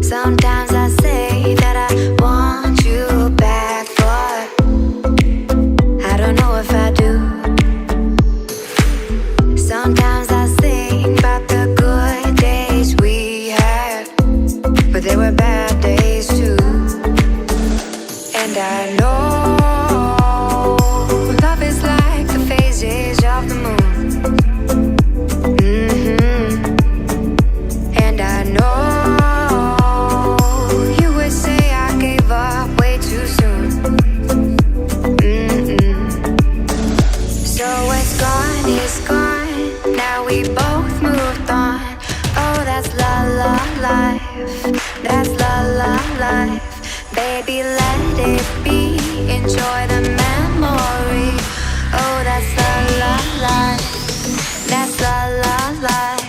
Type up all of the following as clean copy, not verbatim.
Sometimes I say that I want you back, but I don't know if I do. Sometimes I think about the good days we had, but there were bad days too. And I know love is like the phases of the moon. And I know you would say I gave up way too soon. So what's gone is gone. Now we both moved on. Oh, that's la la life. That's la la life. Baby, let it be. Enjoy the memory. Oh, that's la la life. That's la la life.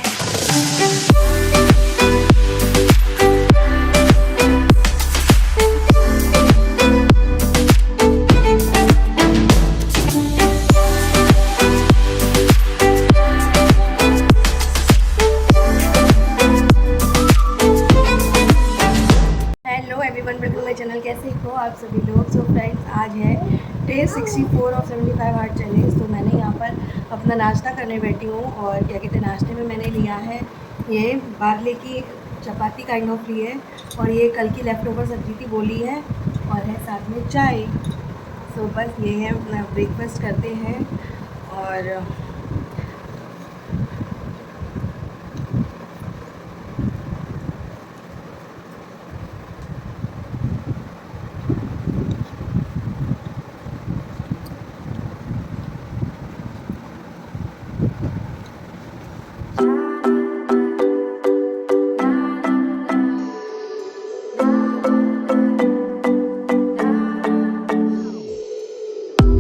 Hello everyone, welcome my channel. कैसे हो आप सभी लोग। So friends, आज है day 64 of 75 heart challenge. तो मैंने यहाँ पर अपना नाश्ता करने बैठी हूँ और क्या कहते हैं, नाश्ते में मैंने लिया है ये बार्ले की चपाती काइंड ऑफ ली है, और ये कल की लेफ़्ट ओवर सब्जी थी वो ली है, और है साथ में चाय। सो बस ये है, अपना ब्रेकफास्ट करते हैं। और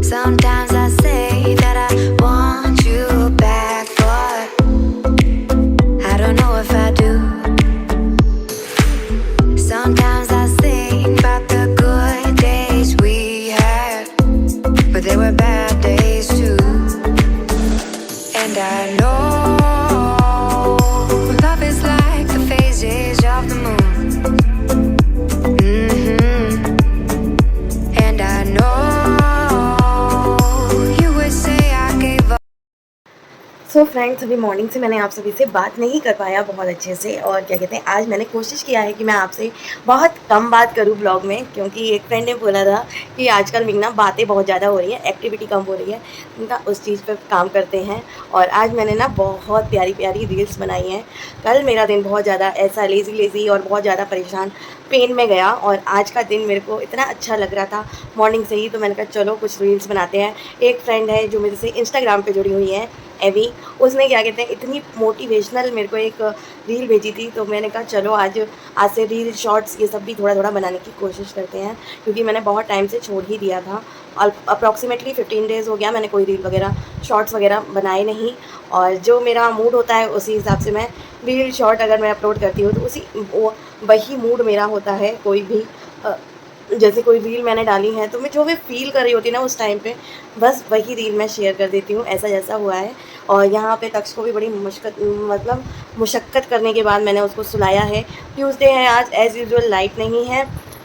Sometimes I say that I want you back, but I don't know if I do. Sometimes I think about the good days we had, but there were bad days too. And I know love is like the phases of the moon. And I know so friends, अभी morning से मैंने आप सभी से बात नहीं कर पाया बहुत अच्छे से। और क्या कहते हैं, आज मैंने कोशिश किया है कि मैं आपसे बहुत कम बात करूं ब्लॉग में, क्योंकि एक फ्रेंड ने बोला था कि आजकल मेरी ना बातें बहुत ज़्यादा हो रही हैं, एक्टिविटी कम हो रही है, उनका उस चीज़ पर काम करते हैं। और आज मैंने ना बहुत प्यारी प्यारी रील्स बनाई हैं। कल मेरा दिन बहुत ज़्यादा ऐसा लेज़ी और बहुत ज़्यादा परेशान पेन में गया, और आज का दिन मेरे को इतना अच्छा लग रहा था मॉर्निंग से ही। तो मैंने कहा चलो कुछ रील्स बनाते हैं। एक फ्रेंड है जो मेरे से इंस्टाग्राम पे जुड़ी हुई है, एवी, उसने क्या कहते हैं इतनी मोटिवेशनल मेरे को एक रील भेजी थी। तो मैंने कहा चलो आज से रील शॉर्ट्स ये सब भी थोड़ा थोड़ा बनाने की कोशिश करते हैं, क्योंकि मैंने बहुत टाइम से छोड़ ही दिया था। और अप्रॉक्सीमेटली 15 डेज़ हो गया मैंने कोई रील वगैरह शॉर्ट्स वगैरह बनाए नहीं। और जो मेरा मूड होता है उसी हिसाब से मैं रील शॉर्ट अगर मैं अपलोड करती हूँ तो वही मूड मेरा होता है। कोई भी जैसे कोई रील मैंने डाली है तो मैं जो भी फ़ील कर रही होती ना उस टाइम पे, बस वही रील मैं शेयर कर देती हूँ। ऐसा जैसा हुआ है। और यहाँ पे तक्ष को भी बड़ी मुशक्क़त करने के बाद मैंने उसको सुलाया है। ट्यूसडे है आज, एज़ यूजुअल लाइट नहीं है।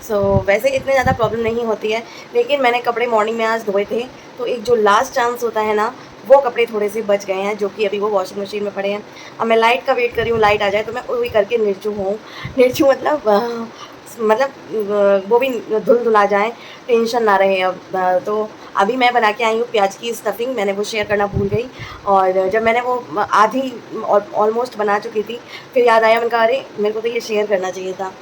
सो वैसे इतनी ज़्यादा प्रॉब्लम नहीं होती है, लेकिन मैंने कपड़े मॉर्निंग में आज धोए थे, तो एक जो लास्ट चांस होता है ना, वो कपड़े थोड़े से बच गए हैं, जो कि अभी वो वॉशिंग मशीन में पड़े हैं। अब मैं लाइट का वेट कर रही हूँ, लाइट आ जाए तो मैं वही करके निर्जू हूँ। निर्जू मतलब वो भी धुल धुला जाए, टेंशन ना रहे। अब तो अभी मैं बना के आई हूँ प्याज की स्टफिंग, मैंने वो शेयर करना भूल गई। और जब मैंने वो आधी ऑलमोस्ट बना चुकी थी, फिर याद आया, मैंने कहा अरे मेरे को तो ये शेयर करना चाहिए था।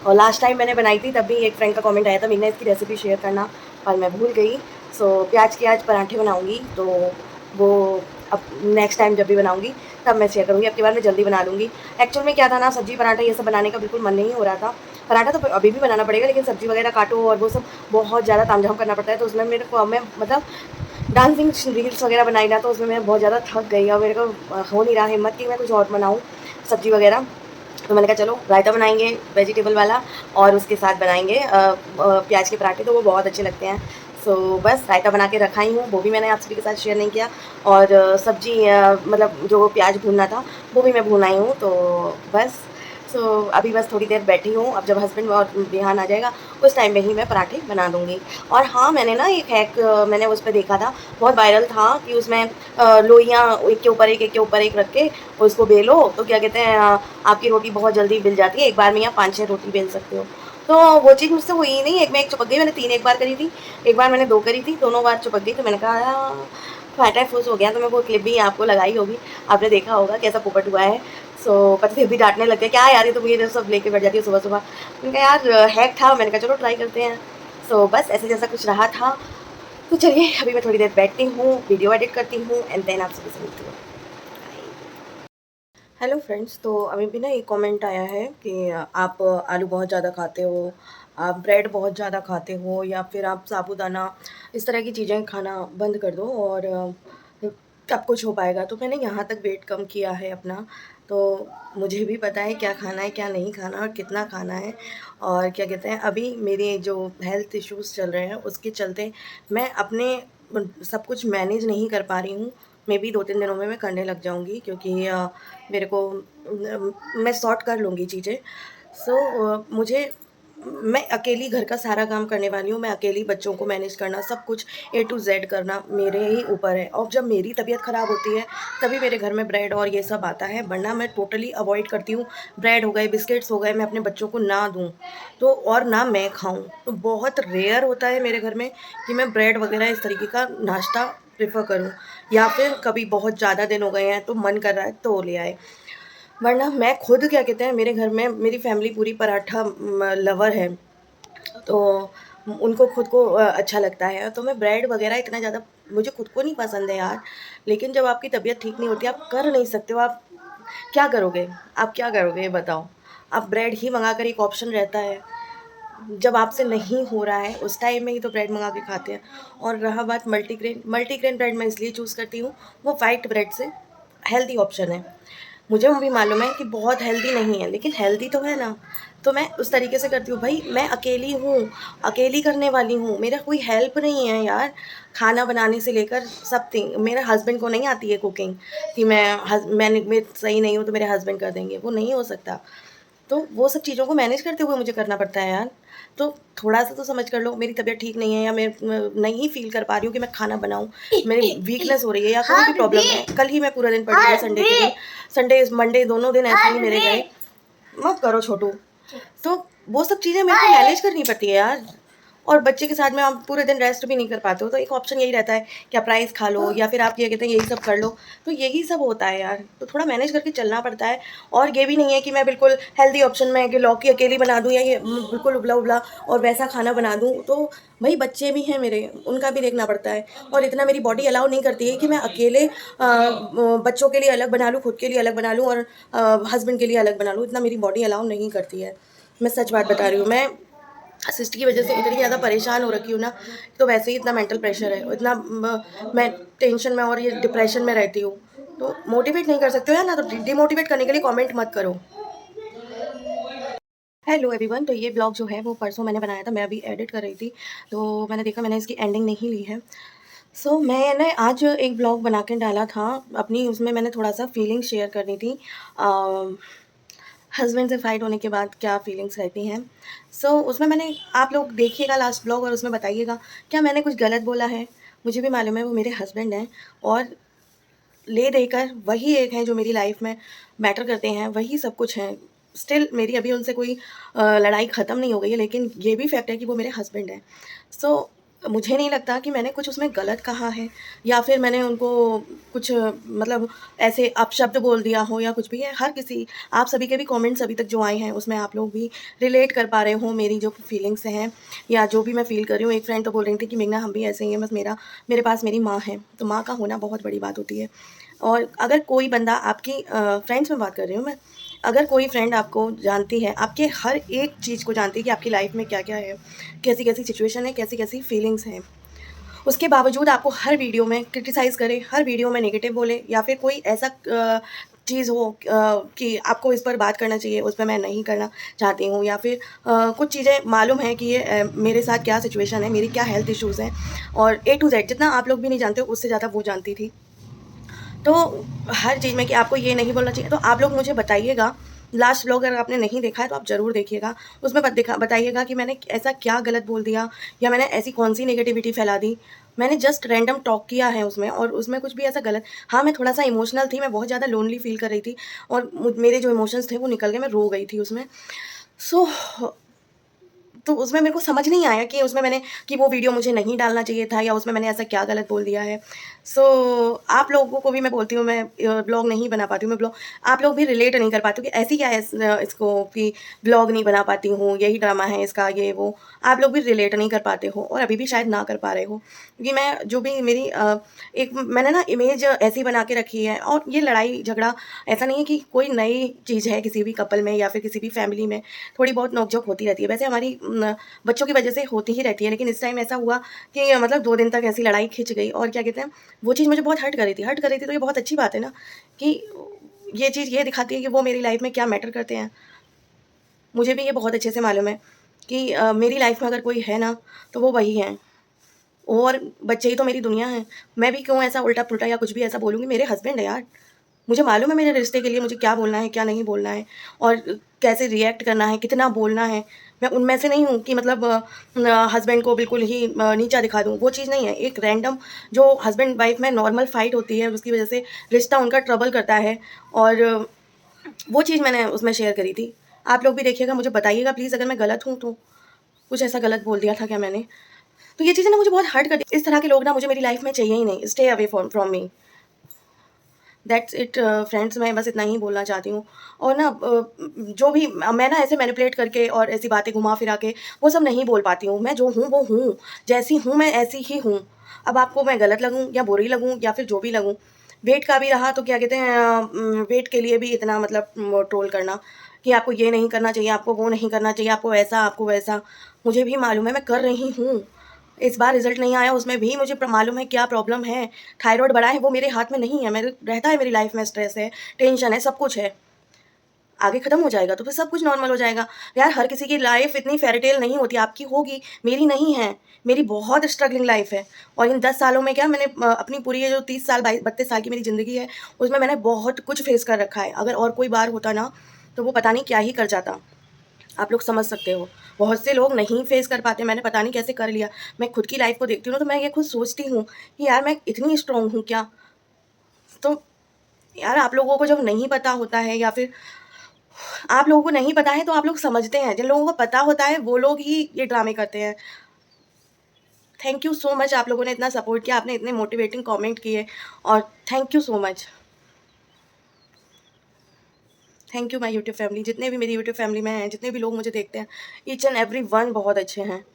और लास्ट टाइम मैंने बनाई थी तब भी एक फ्रेंड का कमेंट आया था, मैंने इसकी रेसिपी शेयर करना, पर मैं भूल गई। सो प्याज के आज पराठे बनाऊँगी, तो वो अब नेक्स्ट टाइम जब भी बनाऊँगी तब मैं शेयर करूँगी। अब की बार मैं जल्दी बना लूँगी। एक्चुअल में क्या था ना, सब्ज़ी पराठा ये सब बनाने का बिल्कुल मन नहीं हो रहा था। पराठा तो अभी भी बनाना पड़ेगा, लेकिन सब्ज़ी वगैरह काटो और वो सब बहुत ज़्यादा तामझाम करना पड़ता है। तो उसमें मेरे को मैं मतलब डांसिंग रील्स वगैरह बनाई ना, तो उसमें मैं बहुत ज़्यादा थक गई और मेरे को हो नहीं रहा हिम्मत कि मैं कुछ और बनाऊँ सब्ज़ी वगैरह। तो मैंने कहा चलो रायता बनाएंगे वेजिटेबल वाला, और उसके साथ बनाएंगे प्याज के पराठे, तो वो बहुत अच्छे लगते हैं। सो बस रायता बना के रखा ही हूँ, वो भी मैंने आप सभी के साथ शेयर नहीं किया। और सब्ज़ी मतलब जो प्याज भूनना था वो भी मैं भून आई हूँ। तो बस सो अभी बस थोड़ी देर बैठी हूँ, अब जब हस्बैंड और बिहान आ जाएगा उस टाइम में ही मैं पराठे बना दूँगी। और हाँ, मैंने ना एक हैक मैंने उस पे देखा था, बहुत वायरल था कि उसमें लोइयाँ एक के ऊपर एक रख के उसको बेलो तो क्या कहते हैं आपकी रोटी बहुत जल्दी बेल जाती है, एक बार में आप 5-6 रोटी बेल सकते हो। तो वो चीज़ मुझसे हुई ही नहीं, एक में एक चिपक गई, मैंने 3 एक बार करी थी, एक बार मैंने 2 करी थी, दोनों बार चिपक गई, तो मैंने कहा फाटा फूस हो गया। तो मैं वो क्लिप भी आपको लगाई होगी, आपने देखा होगा कैसा पोपट हुआ है। सो पति भी डांटने लग गए, क्या यार ये तो ये सब लेके बैठ जाती है सुबह सुबह। मैंने कहा यार हैक था, मैंने कहा चलो ट्राई करते हैं। सो बस ऐसे जैसा कुछ रहा था। तो चलिए अभी मैं थोड़ी देर बैठती हूँ, वीडियो एडिट करती हूँ एंड देन आप सभी से मिलती हूँ। हेलो फ्रेंड्स, तो अभी भी ना एक कमेंट आया है कि आप आलू बहुत ज़्यादा खाते हो, आप ब्रेड बहुत ज़्यादा खाते हो, या फिर आप साबूदाना इस तरह की चीज़ें खाना बंद कर दो और कब कुछ हो पाएगा। तो मैंने यहाँ तक वेट कम किया है अपना, तो मुझे भी पता है क्या खाना है क्या नहीं खाना और कितना खाना है। और क्या कहते हैं अभी मेरे जो हेल्थ इश्यूज़ चल रहे हैं उसके चलते मैं अपने सब कुछ मैनेज नहीं कर पा रही हूँ। मे बी 2-3 दिनों में मैं करने लग जाऊँगी, क्योंकि मेरे को मैं सॉर्ट कर लूँगी चीज़ें। सो मुझे मैं अकेली घर का सारा काम करने वाली हूँ, मैं अकेली बच्चों को मैनेज करना, सब कुछ ए टू ज़ेड करना मेरे ही ऊपर है। और जब मेरी तबीयत ख़राब होती है तभी मेरे घर में ब्रेड और ये सब आता है, वरना मैं टोटली अवॉइड करती हूँ। ब्रेड हो गए, बिस्किट्स हो गए, मैं अपने बच्चों को ना दूँ तो, और ना मैं खाऊँ। तो बहुत रेयर होता है मेरे घर में कि मैं ब्रेड वग़ैरह इस तरीके का नाश्ता प्रेफ़र करूँ, या फिर कभी बहुत ज़्यादा दिन हो गए हैं तो मन कर रहा है तो ले आए। वरना मैं खुद क्या कहते हैं मेरे घर में मेरी फैमिली पूरी पराठा लवर है, तो उनको खुद को अच्छा लगता है। तो मैं ब्रेड वग़ैरह इतना ज़्यादा मुझे खुद को नहीं पसंद है यार। लेकिन जब आपकी तबीयत ठीक नहीं होती, आप कर नहीं सकते हो, आप क्या करोगे? आप क्या करोगे ये बताओ? आप ब्रेड ही मँगाकर एक ऑप्शन रहता है। जब आपसे नहीं हो रहा है उस टाइम में ही तो ब्रेड मँगा के खाते हैं। और रहा बात मल्टीग्रेन ब्रेड मैं इसलिए चूज़ करती हूँ, वो व्हाइट ब्रेड से हेल्दी ऑप्शन है। मुझे वो भी मालूम है कि बहुत हेल्दी नहीं है, लेकिन हेल्दी तो है ना। तो मैं उस तरीके से करती हूँ। भाई मैं अकेली हूँ, अकेली करने वाली हूँ, मेरा कोई हेल्प नहीं है यार। खाना बनाने से लेकर सब थिंग मेरे हस्बैंड को नहीं आती है कुकिंग, कि मैं सही नहीं हूँ तो मेरे हस्बैंड कर देंगे, वो नहीं हो सकता। तो वो सब चीज़ों को मैनेज करते हुए मुझे करना पड़ता है यार। तो थोड़ा-सा तो समझ कर लो, मेरी तबीयत ठीक नहीं है या मैं नहीं फ़ील कर पा रही हूँ कि मैं खाना बनाऊँ, मेरी वीकनेस हो रही है या कोई भी प्रॉब्लम है। कल ही मैं पूरा दिन पड़ी रही संडे के दिन, संडे मंडे दोनों दिन ऐसे ही मेरे गए। मत करो छोटू। तो वो सब चीज़ें मेरे को मैनेज करनी पड़ती है यार। और बच्चे के साथ में आप पूरे दिन रेस्ट भी नहीं कर पाते हो, तो एक ऑप्शन यही रहता है कि आप राइस खा लो या फिर आप ये कहते हैं यही सब कर लो। तो यही सब होता है यार, तो थोड़ा मैनेज करके चलना पड़ता है। और ये भी नहीं है कि मैं बिल्कुल हेल्दी ऑप्शन में कि लौकी अकेली बना दूँ या ये बिल्कुल उबला-उबला और वैसा खाना बना दूँ। तो भई बच्चे भी हैं मेरे, उनका भी देखना पड़ता है। और इतना मेरी बॉडी अलाउ नहीं करती है कि मैं अकेले बच्चों के लिए अलग बना लूँ, खुद के लिए अलग बना लूँ और हस्बैंड के लिए अलग बना लूँ, इतना मेरी बॉडी अलाउ नहीं करती है। मैं सच बात बता रही हूँ। मैं सिस्ट की वजह से इतनी ज़्यादा परेशान हो रखी हूँ ना, तो वैसे ही इतना मेंटल प्रेशर है, इतना मैं टेंशन में और ये डिप्रेशन में रहती हूँ। तो मोटिवेट नहीं कर सकते हो यार ना, तो डिमोटिवेट करने के लिए कमेंट मत करो। हेलो एवरीवन, तो ये ब्लॉग जो है वो परसों मैंने बनाया था, मैं अभी एडिट कर रही थी, तो मैंने देखा मैंने इसकी एंडिंग नहीं ली है। सो मैंने आज एक ब्लॉग बना के डाला था अपनी, उसमें मैंने थोड़ा-सा फीलिंग शेयर करनी थी। हस्बैंड से फाइट होने के बाद क्या फीलिंग्स रहती हैं। सो उसमें मैंने आप लोग देखिएगा लास्ट ब्लॉग और उसमें बताइएगा क्या मैंने कुछ गलत बोला है। मुझे भी मालूम है वो मेरे हस्बैंड हैं और ले देकर वही एक हैं जो मेरी लाइफ में मैटर करते हैं, वही सब कुछ हैं। स्टिल मेरी अभी उनसे कोई लड़ाई ख़त्म नहीं हो गई है, लेकिन ये भी फैक्ट है कि वो मेरे हस्बैंड हैं। सो मुझे नहीं लगता कि मैंने कुछ उसमें गलत कहा है या फिर मैंने उनको कुछ मतलब ऐसे अपशब्द बोल दिया हो या कुछ भी है। हर किसी आप सभी के भी कमेंट्स अभी तक जो आए हैं उसमें आप लोग भी रिलेट कर पा रहे हो मेरी जो फीलिंग्स हैं या जो भी मैं फ़ील कर रही हूँ। एक फ्रेंड तो बोल रही थी कि मेघना हम भी ऐसे ही हैं, बस मेरे पास मेरी माँ है, तो माँ का होना बहुत बड़ी बात होती है। और अगर कोई बंदा आपकी फ्रेंड्स में बात कर रही हूँ मैं, अगर कोई फ्रेंड आपको जानती है, आपके हर एक चीज़ को जानती है कि आपकी लाइफ में क्या-क्या है, कैसी-कैसी सिचुएशन है, कैसी-कैसी फीलिंग्स हैं, उसके बावजूद आपको हर वीडियो में क्रिटिसाइज़ करे, हर वीडियो में नेगेटिव बोले या फिर कोई ऐसा चीज़ हो कि आपको इस पर बात करना चाहिए, उस पे मैं नहीं करना चाहती हूँ या फिर कुछ चीज़ें मालूम है कि ये मेरे साथ क्या सिचुएशन है, मेरी क्या हेल्थ इश्यूज़ हैं और ए टू ज़ेड जितना आप लोग भी नहीं जानते हो, उससे ज़्यादा वो जानती थी। तो हर चीज़ में कि आपको ये नहीं बोलना चाहिए, तो आप लोग मुझे बताइएगा लास्ट व्लॉग अगर आपने नहीं देखा है तो आप ज़रूर देखिएगा, उसमें बताइएगा कि मैंने ऐसा क्या गलत बोल दिया या मैंने ऐसी कौन सी नेगेटिविटी फैला दी। मैंने जस्ट रैंडम टॉक किया है उसमें, और उसमें कुछ भी ऐसा गलत, हाँ मैं थोड़ा सा इमोशनल थी, मैं बहुत ज़्यादा लोनली फील कर रही थी और मेरे जो इमोशंस थे वो निकल गए, मैं रो गई थी उसमें। सो तो उसमें मेरे को समझ नहीं आया कि उसमें मैंने कि वो वीडियो मुझे नहीं डालना चाहिए था या उसमें मैंने ऐसा क्या गलत बोल दिया है। सो आप लोगों को भी मैं बोलती हूँ, मैं ब्लॉग नहीं बना पाती हूँ, मैं ब्लॉग आप लोग भी रिलेट नहीं कर पाते हो कि ऐसी क्या है इसको कि ब्लॉग नहीं बना पाती हूँ, यही ड्रामा है इसका, ये वो। आप लोग भी रिलेट नहीं कर पाते हो और अभी भी शायद ना कर पा रहे हो, क्योंकि मैं जो भी मेरी एक मैंने ना इमेज ऐसी बना के रखी है। और ये लड़ाई झगड़ा ऐसा नहीं है कि कोई नई चीज़ है किसी भी कपल में या फिर किसी भी फैमिली में, थोड़ी बहुत नोक-झोंक होती रहती है। वैसे हमारी बच्चों की वजह से होती ही रहती है, लेकिन इस टाइम ऐसा हुआ कि मतलब 2 दिन तक ऐसी लड़ाई खिंच गई और क्या कहते हैं, वो चीज़ मुझे बहुत हर्ट कर रही थी। तो ये बहुत अच्छी बात है ना कि ये चीज़ ये दिखाती है कि वो मेरी लाइफ़ में क्या मैटर करते हैं। मुझे भी ये बहुत अच्छे से मालूम है कि मेरी लाइफ़ में अगर कोई है ना, तो वो वही हैं और बच्चे ही तो मेरी दुनिया है। मैं भी क्यों ऐसा उल्टा-पुल्टा या कुछ भी ऐसा बोलूँगी, मेरे हस्बैंड है यार। मुझे मालूम है मेरे रिश्ते के लिए मुझे क्या बोलना है, क्या नहीं बोलना है और कैसे रिएक्ट करना है, कितना बोलना है। मैं उनमें से नहीं हूँ कि मतलब हस्बैंड को बिल्कुल ही नीचा दिखा दूँ, वो चीज़ नहीं है। एक रैंडम जो हस्बैंड वाइफ में नॉर्मल फाइट होती है, उसकी वजह से रिश्ता उनका ट्रबल करता है और वो चीज़ मैंने उसमें शेयर करी थी। आप लोग भी देखिएगा, मुझे बताइएगा प्लीज़ अगर मैं गलत हूँ तो। कुछ ऐसा गलत बोल दिया था क्या मैंने? तो ये चीज़ें ना मुझे बहुत हर्ट करती, इस तरह के लोग ना मुझे मेरी लाइफ़ में चाहिए ही नहीं। Stay away from me. That's it friends, मैं बस इतना ही बोलना चाहती हूँ। और ना जो भी मैं ना ऐसे मैनिपुलेट करके और ऐसी बातें घुमा फिरा के वो सब नहीं बोल पाती हूँ। मैं जो हूँ वो हूँ, जैसी हूँ मैं ऐसी ही हूँ। अब आपको मैं गलत लगूँ या बुरी लगूँ या फिर जो भी लगूँ, वेट का भी रहा तो क्या कहते हैं वेट के लिए भी इतना मतलब ट्रोल करना कि आपको ये नहीं करना चाहिए, आपको वो नहीं करना चाहिए, आपको ऐसा, आपको वैसा। मुझे भी मालूम है मैं कर रही हूँ। इस बार रिज़ल्ट नहीं आया उसमें भी मुझे मालूम है क्या प्रॉब्लम है। थायरॉइड बढ़ा है वो मेरे हाथ में नहीं है, मेरे रहता है मेरी लाइफ में, स्ट्रेस है, टेंशन है, सब कुछ है। आगे ख़त्म हो जाएगा तो फिर सब कुछ नॉर्मल हो जाएगा। यार हर किसी की लाइफ इतनी फेयरी टेल नहीं होती, आपकी होगी, मेरी नहीं है। मेरी बहुत स्ट्रगलिंग लाइफ है और इन 10 सालों में क्या मैंने अपनी पूरी ये जो 30 साल 32 साल की मेरी ज़िंदगी है, उसमें मैंने बहुत कुछ फेस कर रखा है। अगर और कोई बार होता ना, तो वो पता नहीं क्या ही कर जाता। आप लोग समझ सकते हो। बहुत से लोग नहीं फेस कर पाते, मैंने पता नहीं कैसे कर लिया। मैं खुद की लाइफ़ को देखती हूँ ना, तो मैं ये खुद सोचती हूँ कि यार मैं इतनी स्ट्रॉन्ग हूँ क्या? तो यार आप लोगों को जब नहीं पता होता है या फिर आप लोगों को नहीं पता है तो आप लोग समझते हैं, जिन लोगों को पता होता है वो लोग ही ये ड्रामे करते हैं। थैंक यू सो मच, आप लोगों ने इतना सपोर्ट किया, आपने इतने मोटिवेटिंग कमेंट किए और thank you so much. Thank you my YouTube family, जितने भी मेरी यूट्यूब फैमिली में हैं, जितने भी लोग मुझे देखते हैं, ईच एंड एवरी वन बहुत अच्छे हैं।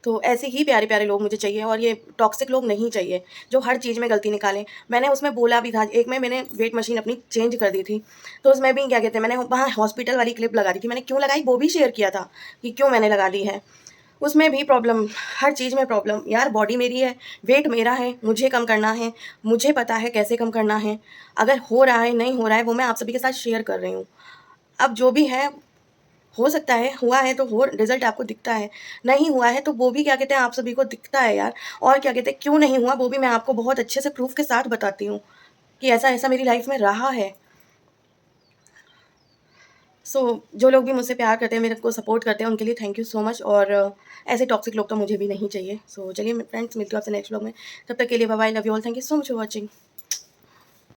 तो ऐसे ही प्यारे-प्यारे लोग मुझे चाहिए और ये टॉक्सिक लोग नहीं चाहिए, जो हर चीज़ में गलती निकालें। मैंने उसमें बोला भी था, एक में मैंने वेट मशीन अपनी चेंज कर दी थी, तो उसमें भी क्या कहते हैं, मैंने वहाँ हॉस्पिटल वाली क्लिप लगा दी थी। मैंने क्यों लगाई वो भी शेयर किया था कि क्यों मैंने लगा दी है। उसमें भी प्रॉब्लम, हर चीज़ में प्रॉब्लम। यार बॉडी मेरी है, वेट मेरा है, मुझे कम करना है, मुझे पता है कैसे कम करना है। अगर हो रहा है, नहीं हो रहा है, वो मैं आप सभी के साथ शेयर कर रही हूँ। अब जो भी है, हो सकता है, हुआ है तो हो रिज़ल्ट आपको दिखता है, नहीं हुआ है तो वो भी क्या कहते हैं आप सभी को दिखता है यार। और क्या कहते हैं क्यों नहीं हुआ वो भी मैं आपको बहुत अच्छे से प्रूफ़ के साथ बताती हूँ कि ऐसा-ऐसा मेरी लाइफ़ में रहा है। सो जो लोग भी मुझसे प्यार करते हैं, मेरे को सपोर्ट करते हैं, उनके लिए थैंक यू सो मच। और ऐसे टॉक्सिक लोग तो मुझे भी नहीं चाहिए। सो चलिए फ्रेंड्स, मिलती हूँ आपसे नेक्स्ट व्लॉग में। तब तक के लिए bye bye, love you all, thank you so much for watching.